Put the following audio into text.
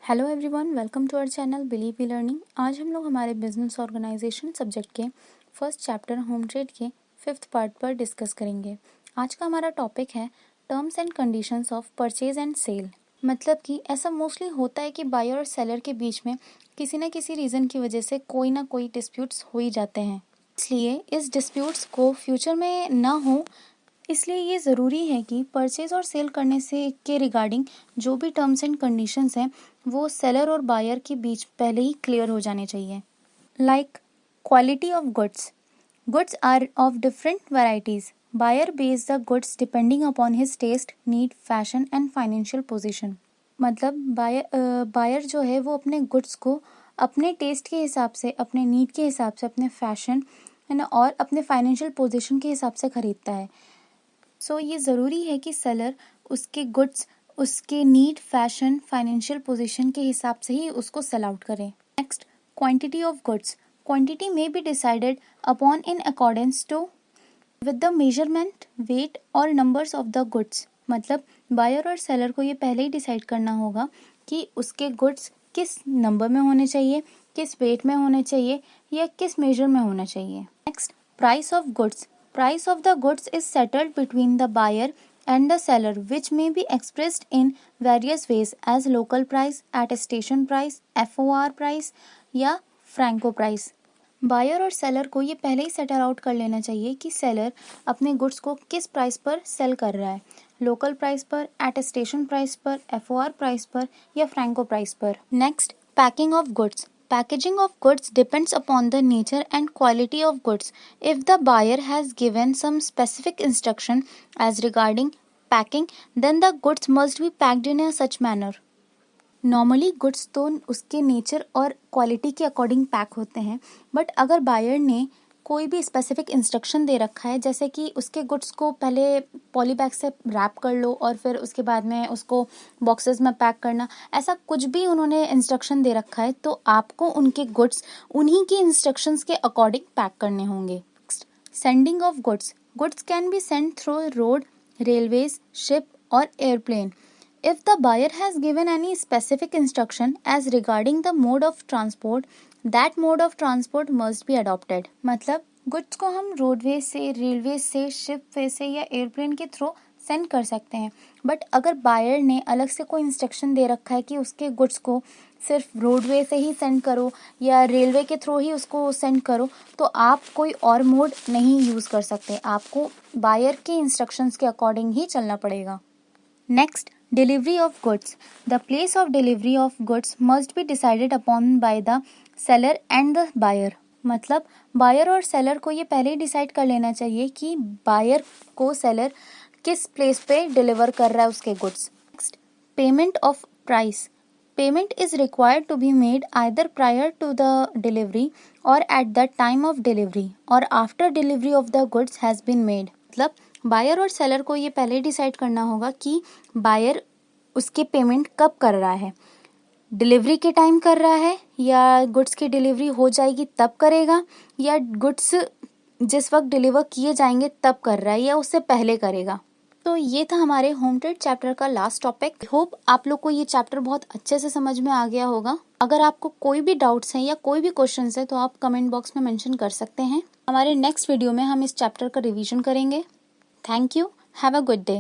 Hello everyone, welcome to our channel believe in learning. आज हम लोग हमारे बिजनेस ऑर्गेनाइजेशन सब्जेक्ट के फर्स्ट चैप्टर होम ट्रेड के 5th पार्ट पर डिस्कस करेंगे। आज का हमारा टॉपिक है terms and conditions of purchase and sale. मतलब कि ऐसा मोस्टली होता है कि बायर और सेलर के बीच में किसी न किसी रीज़न की वजह से कोई ना कोई डिस्प्यूट्स हो ही जाते हैं। इसलिए इस डिस्प्यूट्स को फ्यूचर में ना हो, इसलिए ये ज़रूरी है कि परचेज और सेल करने से के रिगार्डिंग जो भी टर्म्स एंड कंडीशंस हैं वो सेलर और बायर के बीच पहले ही क्लियर हो जाने चाहिए। Like quality of goods. Goods are of different varieties. Buyer buys the goods depending upon his taste, need, fashion and financial position. मतलब बायर जो है वो अपने गुड्स को अपने टेस्ट के हिसाब से, अपने नीड के हिसाब से, अपने फैशन है ना, और अपने फाइनेंशियल पोजीशन के हिसाब से खरीदता है। सो ये ज़रूरी है कि सेलर उसके गुड्स उसके नीड, फैशन, फाइनेंशियल पोजीशन के हिसाब से ही उसको सेल आउट करें। Next, quantity of goods. Quantity may be decided upon in accordance to with the measurement, weight और नंबर्स ऑफ द गुड्स। मतलब बायर और सेलर को ये पहले ही डिसाइड करना होगा कि उसके गुड्स किस नंबर में होने चाहिए, किस वेट में होने चाहिए या किस मेजर में होना चाहिए। Next, price of goods. Price of the goods is settled between the buyer and the seller, which may be expressed in various ways as local price, attestation price, FOR price या Franco price. Buyer और seller को ये पहले ही settle out कर लेना चाहिए कि seller अपने गुड्स को किस प्राइस पर सेल कर रहा है, लोकल प्राइस पर, एटेस्टेशन प्राइस पर, FOR प्राइस पर या फ्रैंको प्राइस पर। Next, packing of goods. Packaging of goods depends upon the nature and quality of goods. If the buyer has given some specific instruction as regarding packing, then the goods must be packed in a such manner. Normally goods तो उसके nature और quality के according pack होते हैं, but अगर buyer ने कोई भी स्पेसिफिक इंस्ट्रक्शन दे रखा है, जैसे कि उसके गुड्स को पहले पॉलीबैग से रैप कर लो और फिर उसके बाद में उसको बॉक्सेस में पैक करना, ऐसा कुछ भी उन्होंने इंस्ट्रक्शन दे रखा है तो आपको उनके गुड्स उन्हीं की इंस्ट्रक्शंस के अकॉर्डिंग पैक करने होंगे। Sending of goods. Goods can be send through road, railways, ship और airplane. If the buyer has given any specific instruction as regarding the mode of transport, that mode of transport must be adopted. मतलब goods को हम roadways से, railway से, ship वे से या airplane के through send कर सकते हैं, बट अगर बायर ने अलग से कोई इंस्ट्रक्शन दे रखा है कि उसके गुड्स को सिर्फ रोडवे से ही सेंड करो या रेलवे के थ्रू ही उसको सेंड करो, तो आप कोई और मोड नहीं यूज़ कर सकते। आपको बायर के इंस्ट्रक्शंस के अकॉर्डिंग ही चलना पड़ेगा। Next, delivery of goods. The place of delivery of goods must be decided upon by the seller and the buyer. मतलब बायर और सेलर को ये पहले ही डिसाइड कर लेना चाहिए कि बायर को सेलर किस प्लेस पे डिलीवर कर रहा है उसके goods. Next, payment of price. Payment is required to be made either prior to the delivery और at the time of delivery और after delivery of the goods has been made. मतलब buyer और seller को ये पहले decide करना होगा कि बायर उसके पेमेंट कब कर रहा है, डिलीवरी के टाइम कर रहा है या गुड्स की डिलीवरी हो जाएगी तब करेगा, या गुड्स जिस वक्त डिलीवर किए जाएंगे तब कर रहा है या उससे पहले करेगा। तो ये था हमारे होम ट्रेड चैप्टर का लास्ट टॉपिक। होप आप लोग को ये चैप्टर बहुत अच्छे से समझ में आ गया होगा। अगर आपको कोई भी डाउट्स हैं या कोई भी क्वेश्चंस है तो आप कमेंट बॉक्स में मेंशन कर सकते हैं। हमारे नेक्स्ट वीडियो में हम इस चैप्टर का रिवीजन करेंगे। Thank you. Have a good day.